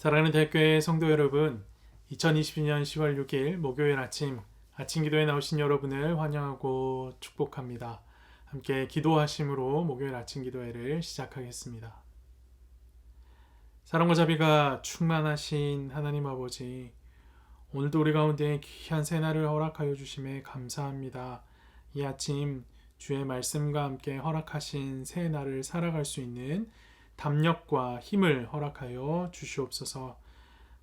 사랑하는 대학교의 성도 여러분, 2022년 10월 6일 목요일 아침 기도에 나오신 여러분을 환영하고 축복합니다. 함께 기도하심으로 목요일 아침 기도회를 시작하겠습니다. 사랑과 자비가 충만하신 하나님 아버지, 오늘도 우리 가운데 귀한 새날을 허락하여 주심에 감사합니다. 이 아침 주의 말씀과 함께 허락하신 새날을 살아갈 수 있는 담력과 힘을 허락하여 주시옵소서.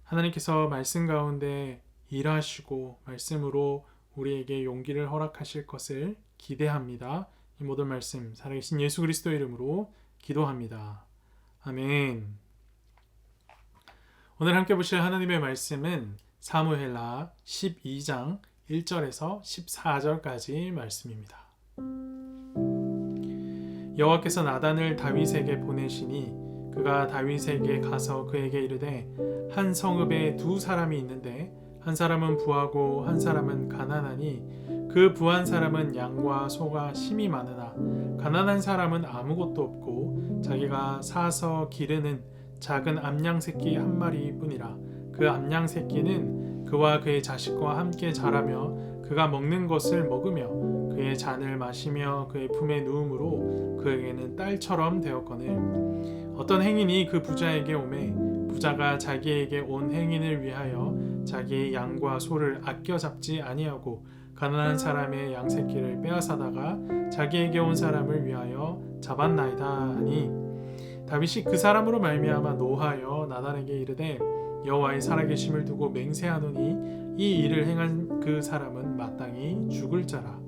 하나님께서 말씀 가운데 일하시고 말씀으로 우리에게 용기를 허락하실 것을 기대합니다. 이 모든 말씀 살아계신 예수 그리스도 이름으로 기도합니다. 아멘. 오늘 함께 보실 하나님의 말씀은 사무엘하 12장 1절에서 14절까지 말씀입니다. 여호와께서 나단을 다윗에게 보내시니 그가 다윗에게 가서 그에게 이르되 한 성읍에 두 사람이 있는데 한 사람은 부하고 한 사람은 가난하니 그 부한 사람은 양과 소가 심이 많으나 가난한 사람은 아무것도 없고 자기가 사서 기르는 작은 암양 새끼 한 마리뿐이라. 그 암양 새끼는 그와 그의 자식과 함께 자라며 그가 먹는 것을 먹으며 그의 잔을 마시며 그의 품에 누움으로 그에게는 딸처럼 되었거늘 어떤 행인이 그 부자에게 오매 부자가 자기에게 온 행인을 위하여 자기의 양과 소를 아껴 잡지 아니하고 가난한 사람의 양 새끼를 빼앗아다가 자기에게 온 사람을 위하여 잡았나이다 하니 다윗이 그 사람으로 말미암아 노하여 나단에게 이르되 여호와의 살아계심을 두고 맹세하노니 이 일을 행한 그 사람은 마땅히 죽을 자라.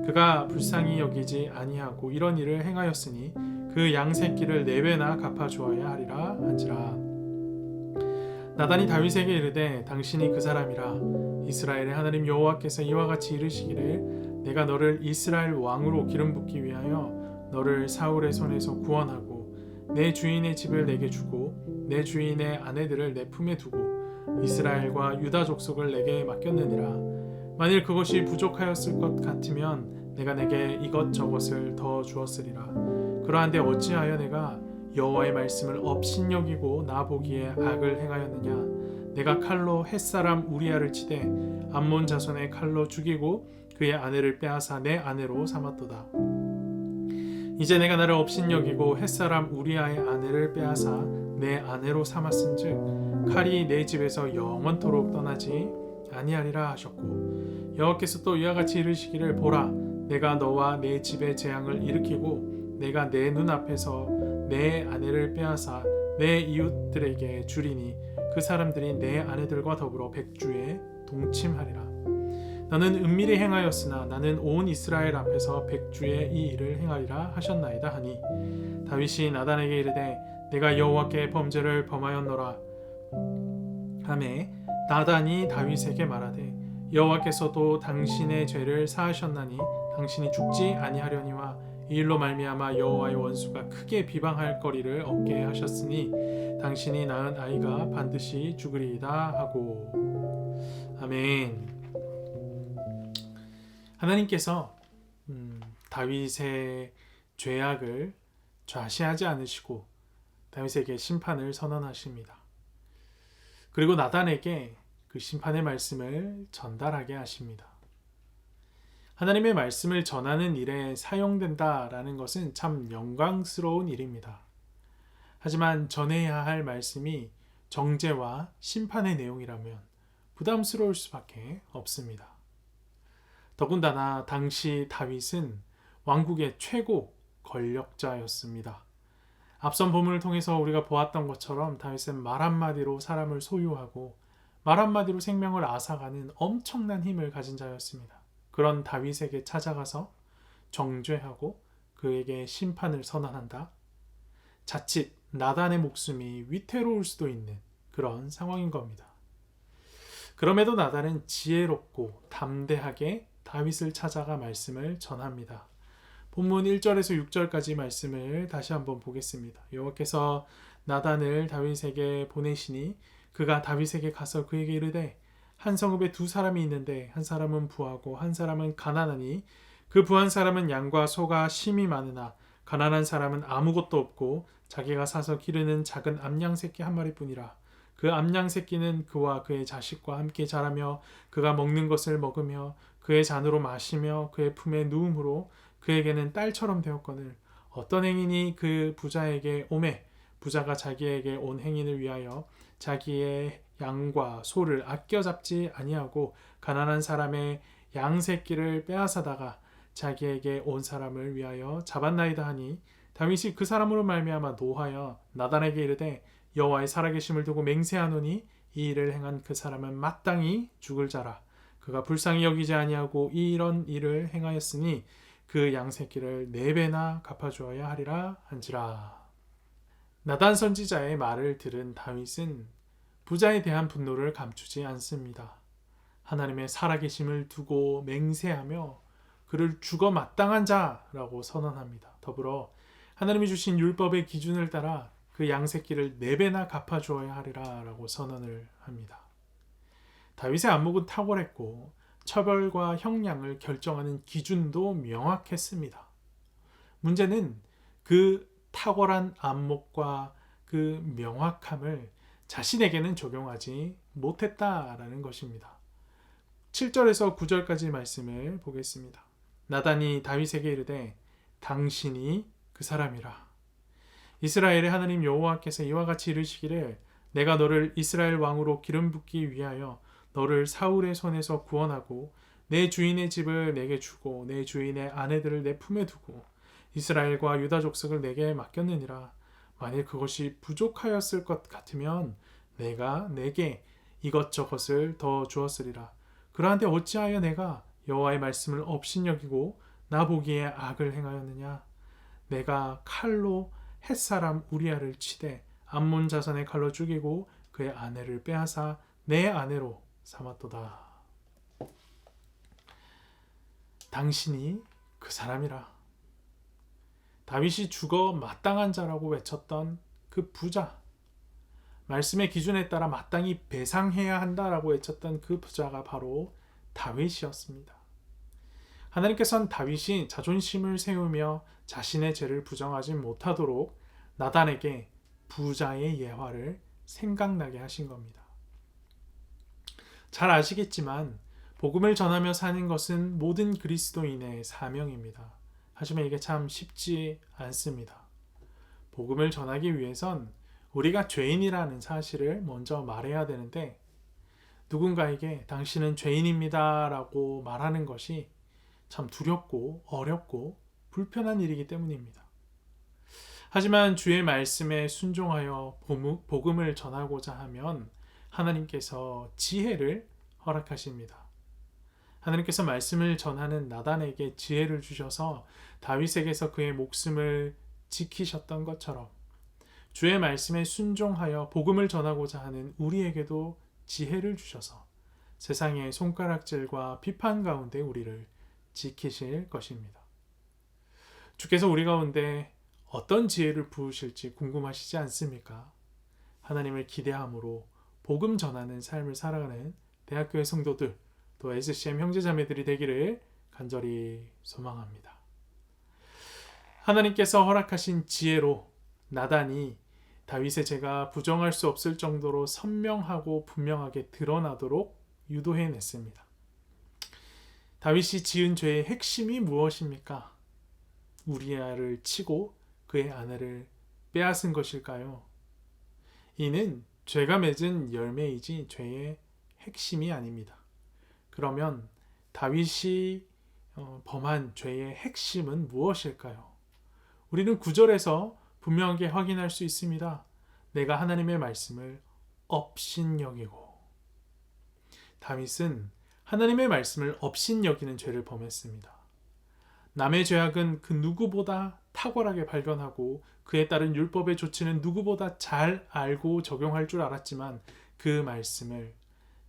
그가 불쌍히 여기지 아니하고 이런 일을 행하였으니 그 양 새끼를 4배나 갚아 주어야 하리라 한지라. 나단이 다윗에게 이르되 당신이 그 사람이라. 이스라엘의 하나님 여호와께서 이와 같이 이르시기를 내가 너를 이스라엘 왕으로 기름 붓기 위하여 너를 사울의 손에서 구원하고 내 주인의 집을 내게 주고 내 주인의 아내들을 내 품에 두고 이스라엘과 유다 족속을 내게 맡겼느니라. 만일 그것이 부족하였을 것 같으면 내가 내게 이것저것을 더 주었으리라. 그러한데 어찌하여 내가 여호와의 말씀을 업신여기고 나 보기에 악을 행하였느냐. 내가 칼로 햇사람 우리아를 치되 암몬 자손의 칼로 죽이고 그의 아내를 빼앗아 내 아내로 삼았도다. 이제 내가 나를 업신여기고 햇사람 우리아의 아내를 빼앗아 내 아내로 삼았은즉 칼이 내 집에서 영원토록 떠나지 아니하리라 하셨고 여호와께서 또 이와 같이 이르시기를 보라 내가 너와 내 집에 재앙을 일으키고 내가 내 눈앞에서 내 아내를 빼앗아 내 이웃들에게 주리니 그 사람들이 내 아내들과 더불어 백주에 동침하리라. 너는 은밀히 행하였으나 나는 온 이스라엘 앞에서 백주에 이 일을 행하리라 하셨나이다 하니 다윗이 나단에게 이르되 내가 여호와께 범죄를 범하였노라 하매 나단이 다윗에게 말하되 여호와께서도 당신의 죄를 사하셨나니 당신이 죽지 아니하려니와 이 일로 말미암아 여호와의 원수가 크게 비방할 거리를 얻게 하셨으니 당신이 낳은 아이가 반드시 죽으리이다 하고. 아멘. 하나님께서 다윗의 죄악을 좌시하지 않으시고 다윗에게 심판을 선언하십니다. 그리고 나단에게 그 심판의 말씀을 전달하게 하십니다. 하나님의 말씀을 전하는 일에 사용된다라는 것은 참 영광스러운 일입니다. 하지만 전해야 할 말씀이 정죄와 심판의 내용이라면 부담스러울 수밖에 없습니다. 더군다나 당시 다윗은 왕국의 최고 권력자였습니다. 앞선 본문을 통해서 우리가 보았던 것처럼 다윗은 말 한마디로 사람을 소유하고 말 한마디로 생명을 앗아가는 엄청난 힘을 가진 자였습니다. 그런 다윗에게 찾아가서 정죄하고 그에게 심판을 선언한다. 자칫 나단의 목숨이 위태로울 수도 있는 그런 상황인 겁니다. 그럼에도 나단은 지혜롭고 담대하게 다윗을 찾아가 말씀을 전합니다. 본문 1절에서 6절까지 말씀을 다시 한번 보겠습니다. 여호와께서 나단을 다윗에게 보내시니 그가 다윗에게 가서 그에게 이르되 한 성읍에 두 사람이 있는데 한 사람은 부하고 한 사람은 가난하니 그 부한 사람은 양과 소가 심이 많으나 가난한 사람은 아무것도 없고 자기가 사서 기르는 작은 암양 새끼 한 마리뿐이라. 그 암양 새끼는 그와 그의 자식과 함께 자라며 그가 먹는 것을 먹으며 그의 잔으로 마시며 그의 품에 누움으로 그에게는 딸처럼 되었거늘 어떤 행인이 그 부자에게 오매 부자가 자기에게 온 행인을 위하여 자기의 양과 소를 아껴 잡지 아니하고 가난한 사람의 양 새끼를 빼앗아다가 자기에게 온 사람을 위하여 잡았나이다 하니 다윗이 그 사람으로 말미암아 노하여 나단에게 이르되 여호와의 살아계심을 두고 맹세하노니 이 일을 행한 그 사람은 마땅히 죽을 자라. 그가 불쌍히 여기지 아니하고 이런 일을 행하였으니 그 양 새끼를 4배나 갚아주어야 하리라 한지라. 나단 선지자의 말을 들은 다윗은 부자에 대한 분노를 감추지 않습니다. 하나님의 살아계심을 두고 맹세하며 그를 죽어 마땅한 자라고 선언합니다. 더불어 하나님이 주신 율법의 기준을 따라 그 양새끼를 4배나 갚아주어야 하리라 라고 선언을 합니다. 다윗의 안목은 탁월했고 처벌과 형량을 결정하는 기준도 명확했습니다. 문제는 그 탁월한 안목과 그 명확함을 자신에게는 적용하지 못했다라는 것입니다. 7절에서 9절까지 말씀을 보겠습니다. 나단이 다윗에게 이르되 당신이 그 사람이라. 이스라엘의 하나님 여호와께서 이와 같이 이르시기를 내가 너를 이스라엘 왕으로 기름 붓기 위하여 너를 사울의 손에서 구원하고 내 주인의 집을 내게 주고 내 주인의 아내들을 내 품에 두고 이스라엘과 유다 족속을 내게 맡겼느니라. 만일 그것이 부족하였을 것 같으면 내가 내게 이것저것을 더 주었으리라. 그러한데 어찌하여 내가 여호와의 말씀을 업신여기고 나 보기에 악을 행하였느냐. 내가 칼로 햇사람 우리아를 치되 암몬 자손의 칼로 죽이고 그의 아내를 빼앗아 내 아내로 삼았도다. 당신이 그 사람이라. 다윗이 죽어 마땅한 자라고 외쳤던 그 부자, 말씀의 기준에 따라 마땅히 배상해야 한다라고 외쳤던 그 부자가 바로 다윗이었습니다. 하나님께서는 다윗이 자존심을 세우며 자신의 죄를 부정하지 못하도록 나단에게 부자의 예화를 생각나게 하신 겁니다. 잘 아시겠지만 복음을 전하며 사는 것은 모든 그리스도인의 사명입니다. 하지만 이게 참 쉽지 않습니다. 복음을 전하기 위해선 우리가 죄인이라는 사실을 먼저 말해야 되는데 누군가에게 당신은 죄인입니다 라고 말하는 것이 참 두렵고 어렵고 불편한 일이기 때문입니다. 하지만 주의 말씀에 순종하여 복음을 전하고자 하면 하나님께서 지혜를 허락하십니다. 하나님께서 말씀을 전하는 나단에게 지혜를 주셔서 다윗에게서 그의 목숨을 지키셨던 것처럼 주의 말씀에 순종하여 복음을 전하고자 하는 우리에게도 지혜를 주셔서 세상의 손가락질과 비판 가운데 우리를 지키실 것입니다. 주께서 우리 가운데 어떤 지혜를 부으실지 궁금하시지 않습니까? 하나님을 기대함으로 복음 전하는 삶을 살아가는 대학교의 성도들 또 SCM 형제자매들이 되기를 간절히 소망합니다. 하나님께서 허락하신 지혜로 나단이 다윗의 죄가 부정할 수 없을 정도로 선명하고 분명하게 드러나도록 유도해냈습니다. 다윗이 지은 죄의 핵심이 무엇입니까? 우리아를 치고 그의 아내를 빼앗은 것일까요? 이는 죄가 맺은 열매이지 죄의 핵심이 아닙니다. 그러면 다윗이 범한 죄의 핵심은 무엇일까요? 우리는 9절에서 분명하게 확인할 수 있습니다. 내가 하나님의 말씀을 업신여기고. 다윗은 하나님의 말씀을 업신여기는 죄를 범했습니다. 남의 죄악은 그 누구보다 탁월하게 발견하고 그에 따른 율법의 조치는 누구보다 잘 알고 적용할 줄 알았지만 그 말씀을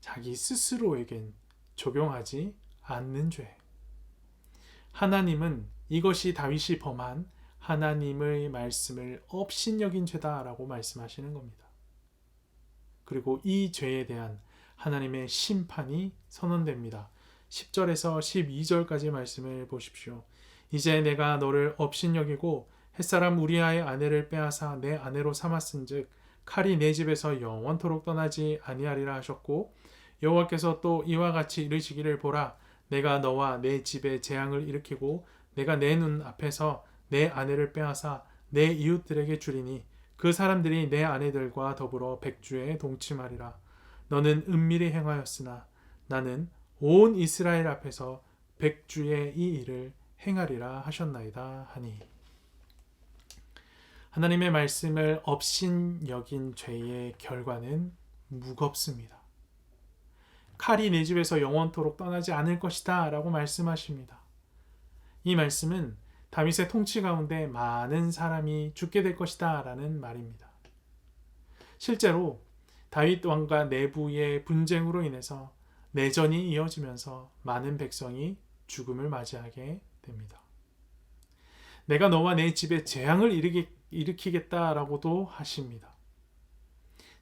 자기 스스로에겐 적용하지 않는 죄. 하나님은 이것이 다윗이 범한 하나님의 말씀을 업신여긴 죄다라고 말씀하시는 겁니다. 그리고 이 죄에 대한 하나님의 심판이 선언됩니다. 10절에서 12절까지 말씀을 보십시오. 이제 내가 너를 업신여기고 햇사람 우리아의 아내를 빼앗아 내 아내로 삼았은즉 칼이 내 집에서 영원토록 떠나지 아니하리라 하셨고 여호와께서 또 이와 같이 이르시기를 보라 내가 너와 내 집에 재앙을 일으키고 내가 내 눈 앞에서 내 아내를 빼앗아 내 이웃들에게 주리니 그 사람들이 내 아내들과 더불어 백주에 동침하리라. 너는 은밀히 행하였으나 나는 온 이스라엘 앞에서 백주의 이 일을 행하리라 하셨나이다 하니. 하나님의 말씀을 업신여긴 죄의 결과는 무겁습니다. 칼이 내 집에서 영원토록 떠나지 않을 것이다 라고 말씀하십니다. 이 말씀은 다윗의 통치 가운데 많은 사람이 죽게 될 것이다 라는 말입니다. 실제로 다윗 왕과 내부의 분쟁으로 인해서 내전이 이어지면서 많은 백성이 죽음을 맞이하게 됩니다. 내가 너와 내 집에 재앙을 일으키겠다라고도 하십니다.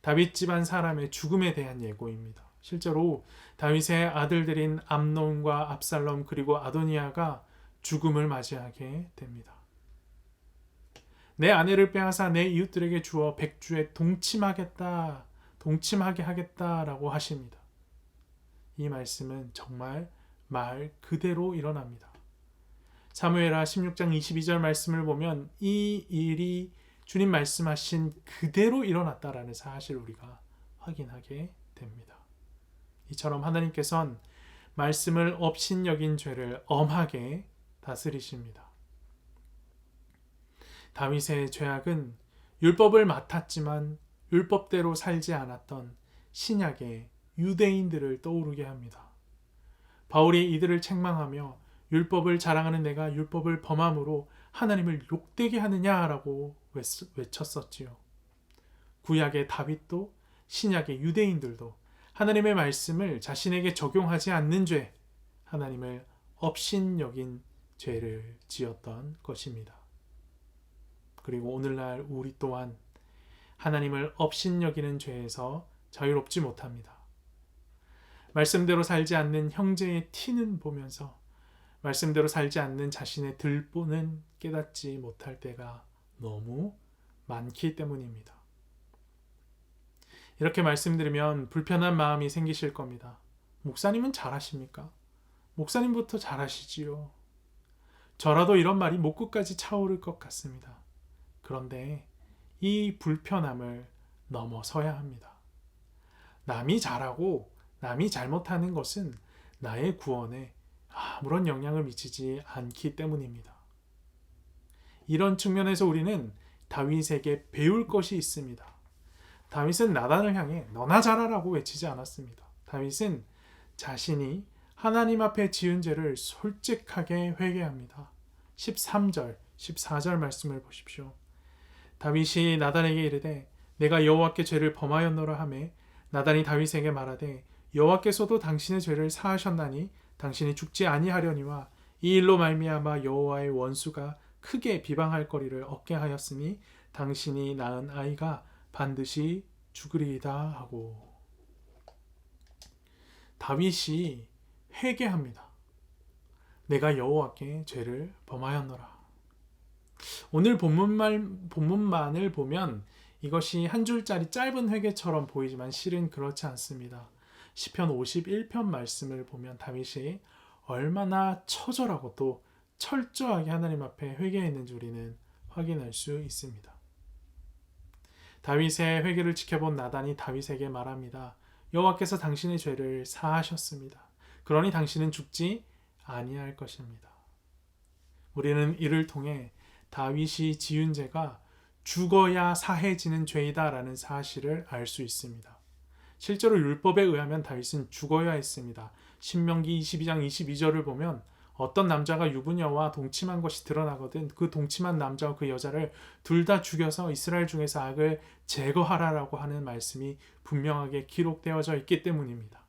다윗 집안 사람의 죽음에 대한 예고입니다. 실제로 다윗의 아들들인 암논과 압살롬 그리고 아도니아가 죽음을 맞이하게 됩니다. 내 아내를 빼앗아 내 이웃들에게 주어 백주에 동침하게 하겠다라고 하십니다. 이 말씀은 정말 말 그대로 일어납니다. 사무엘하 16장 22절 말씀을 보면 이 일이 주님 말씀하신 그대로 일어났다라는 사실을 우리가 확인하게 됩니다. 이처럼 하나님께서는 말씀을 업신여긴 죄를 엄하게 다스리십니다. 다윗의 죄악은 율법을 맡았지만 율법대로 살지 않았던 신약의 유대인들을 떠오르게 합니다. 바울이 이들을 책망하며 율법을 자랑하는 내가 율법을 범함으로 하나님을 욕되게 하느냐라고 외쳤었지요. 구약의 다윗도 신약의 유대인들도 하나님의 말씀을 자신에게 적용하지 않는 죄, 하나님을 업신여긴 죄를 지었던 것입니다. 그리고 오늘날 우리 또한 하나님을 업신여기는 죄에서 자유롭지 못합니다. 말씀대로 살지 않는 형제의 티는 보면서 말씀대로 살지 않는 자신의 들보는 깨닫지 못할 때가 너무 많기 때문입니다. 이렇게 말씀드리면 불편한 마음이 생기실 겁니다. 목사님은 잘하십니까? 목사님부터 잘하시지요. 저라도 이런 말이 목구까지 차오를 것 같습니다. 그런데 이 불편함을 넘어서야 합니다. 남이 잘하고 남이 잘못하는 것은 나의 구원에 아무런 영향을 미치지 않기 때문입니다. 이런 측면에서 우리는 다윗에게 배울 것이 있습니다. 다윗은 나단을 향해 너나 잘하라고 외치지 않았습니다. 다윗은 자신이 하나님 앞에 지은 죄를 솔직하게 회개합니다. 13절, 14절 말씀을 보십시오. 다윗이 나단에게 이르되 내가 여호와께 죄를 범하였노라 하매 나단이 다윗에게 말하되 여호와께서도 당신의 죄를 사하셨나니 당신이 죽지 아니하려니와 이 일로 말미암아 여호와의 원수가 크게 비방할 거리를 얻게 하였으니 당신이 낳은 아이가 반드시 죽으리이다 하고 다윗이 회개합니다. 내가 여호와께 죄를 범하였노라. 오늘 본문만을 보면 이것이 한 줄짜리 짧은 회개처럼 보이지만 실은 그렇지 않습니다. 시편 51편 말씀을 보면 다윗이 얼마나 처절하고 또 철저하게 하나님 앞에 회개했는지 우리는 확인할 수 있습니다. 다윗의 회개를 지켜본 나단이 다윗에게 말합니다. 여호와께서 당신의 죄를 사하셨습니다. 그러니 당신은 죽지 아니할 것입니다. 우리는 이를 통해 다윗이 지은 죄가 죽어야 사해지는 죄이다라는 사실을 알 수 있습니다. 실제로 율법에 의하면 다윗은 죽어야 했습니다. 신명기 22장 22절을 보면 어떤 남자가 유부녀와 동침한 것이 드러나거든 그 동침한 남자와 그 여자를 둘 다 죽여서 이스라엘 중에서 악을 제거하라라고 하는 말씀이 분명하게 기록되어져 있기 때문입니다.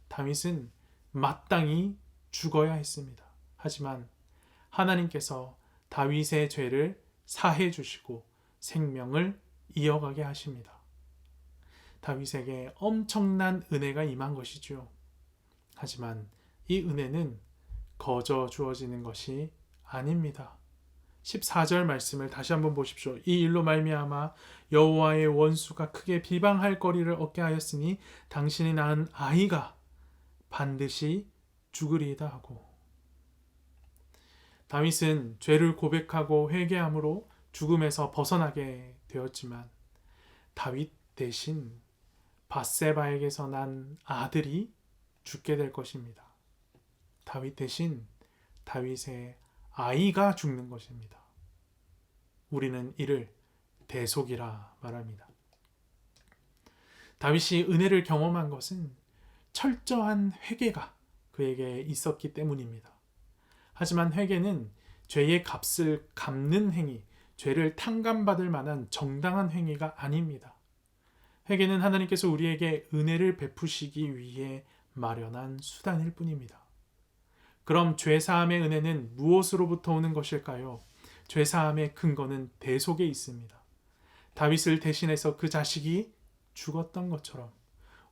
다윗은 마땅히 죽어야 했습니다. 하지만 하나님께서 다윗의 죄를 사해 주시고 생명을 이어가게 하십니다. 다윗에게 엄청난 은혜가 임한 것이죠. 하지만 이 은혜는 거저 주어지는 것이 아닙니다. 14절 말씀을 다시 한번 보십시오. 이 일로 말미암아 여호와의 원수가 크게 비방할 거리를 얻게 하였으니 당신이 낳은 아이가 반드시 죽으리이다 하고 다윗은 죄를 고백하고 회개함으로 죽음에서 벗어나게 되었지만 다윗 대신 밧세바에게서 난 아들이 죽게 될 것입니다. 다윗 대신 다윗의 아이가 죽는 것입니다. 우리는 이를 대속이라 말합니다. 다윗이 은혜를 경험한 것은 철저한 회개가 그에게 있었기 때문입니다. 하지만 회개는 죄의 값을 갚는 행위, 죄를 탕감받을 만한 정당한 행위가 아닙니다. 회개는 하나님께서 우리에게 은혜를 베푸시기 위해 마련한 수단일 뿐입니다. 그럼 죄사함의 은혜는 무엇으로부터 오는 것일까요? 죄사함의 근거는 대속에 있습니다. 다윗을 대신해서 그 자식이 죽었던 것처럼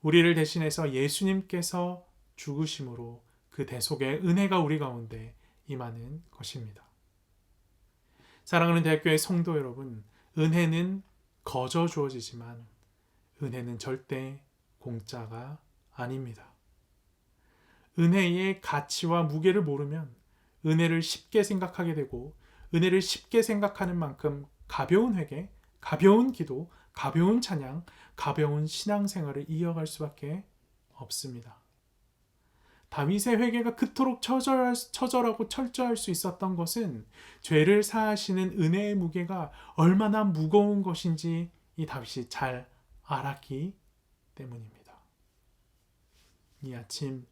우리를 대신해서 예수님께서 죽으심으로 그 대속의 은혜가 우리 가운데 임하는 것입니다. 사랑하는 대학교의 성도 여러분, 은혜는 거저 주어지지만 은혜는 절대 공짜가 아닙니다. 은혜의 가치와 무게를 모르면 은혜를 쉽게 생각하게 되고 은혜를 쉽게 생각하는 만큼 가벼운 회개, 가벼운 기도, 가벼운 찬양, 가벼운 신앙생활을 이어갈 수밖에 없습니다. 다윗의 회개가 그토록 처절하고 철저할 수 있었던 것은 죄를 사하시는 은혜의 무게가 얼마나 무거운 것인지 이 다윗이 잘 알았기 때문입니다. 이 아침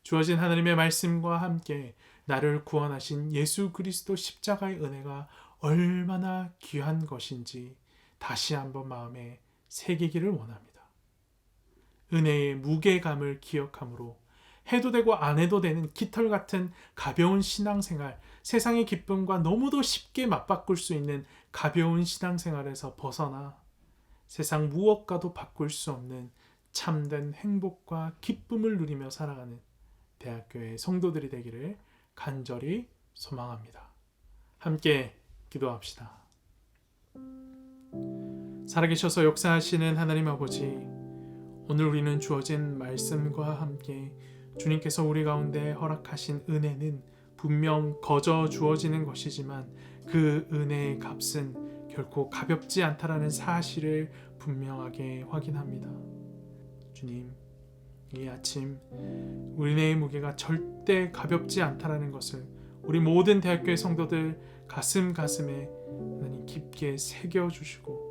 주어진 하나님의 말씀과 함께 나를 구원하신 예수 그리스도 십자가의 은혜가 얼마나 귀한 것인지 다시 한번 마음에 새기기를 원합니다. 은혜의 무게감을 기억함으로 해도 되고 안 해도 되는 깃털 같은 가벼운 신앙생활, 세상의 기쁨과 너무도 쉽게 맞바꿀 수 있는 가벼운 신앙생활에서 벗어나 세상 무엇과도 바꿀 수 없는 참된 행복과 기쁨을 누리며 살아가는 대학교의 성도들이 되기를 간절히 소망합니다. 함께 기도합시다. 살아계셔서 역사하시는 하나님 아버지, 오늘 우리는 주어진 말씀과 함께 주님께서 우리 가운데 허락하신 은혜는 분명 거저 주어지는 것이지만 그 은혜의 값은 결코 가볍지 않다라는 사실을 분명하게 확인합니다. 주님, 이 아침 은혜의 무게가 절대 가볍지 않다라는 것을 우리 모든 대학교의 성도들 가슴에 하나님 깊게 새겨주시고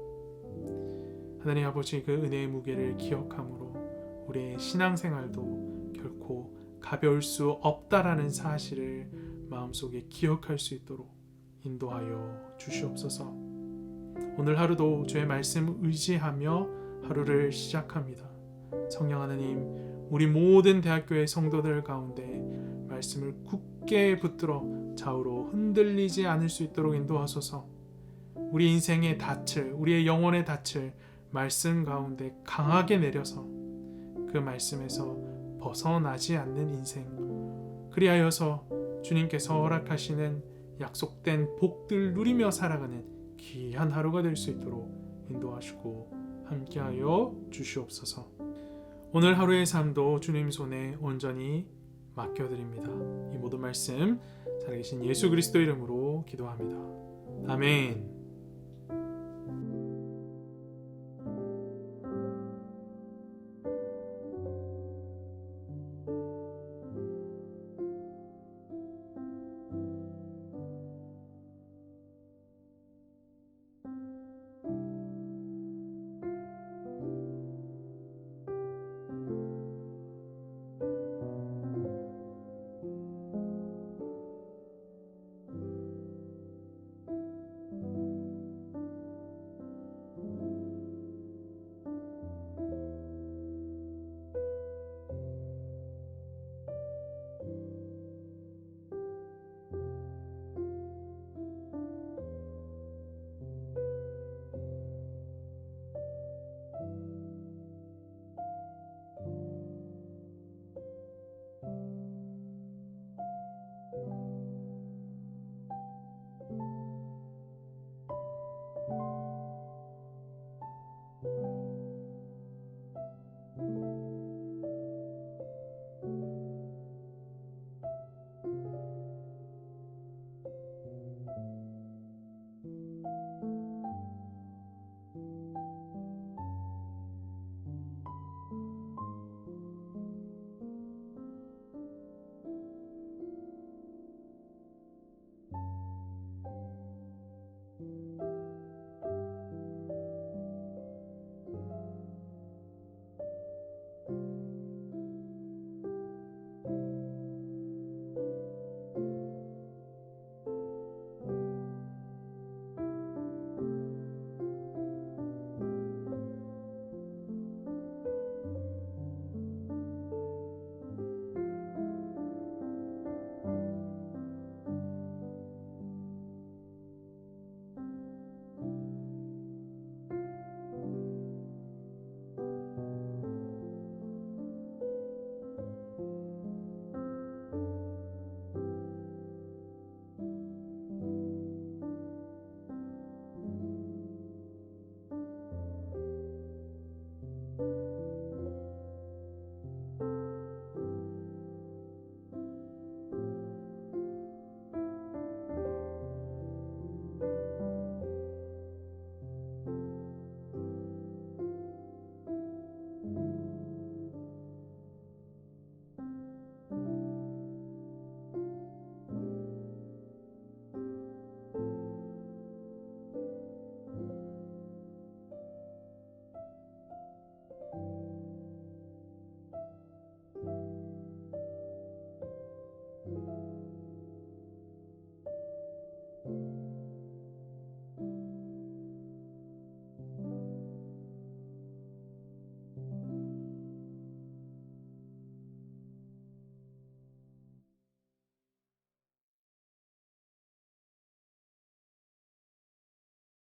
하나님 아버지 그 은혜의 무게를 기억함으로 우리의 신앙생활도 결코 가벼울 수 없다라는 사실을 마음속에 기억할 수 있도록 인도하여 주시옵소서. 오늘 하루도 주의 말씀 의지하며 하루를 시작합니다. 성령 하나님, 우리 모든 대학교의 성도들 가운데 말씀을 굳게 붙들어 좌우로 흔들리지 않을 수 있도록 인도하소서. 우리 인생의 닻을, 우리의 영혼의 닻을 말씀 가운데 강하게 내려서 그 말씀에서 벗어나지 않는 인생, 그리하여서 주님께서 허락하시는 약속된 복들 누리며 살아가는 귀한 하루가 될 수 있도록 인도하시고 함께하여 주시옵소서. 오늘 하루의 삶도 주님 손에 온전히 맡겨드립니다. 이 모든 말씀 살아계신 예수 그리스도 이름으로 기도합니다. 아멘.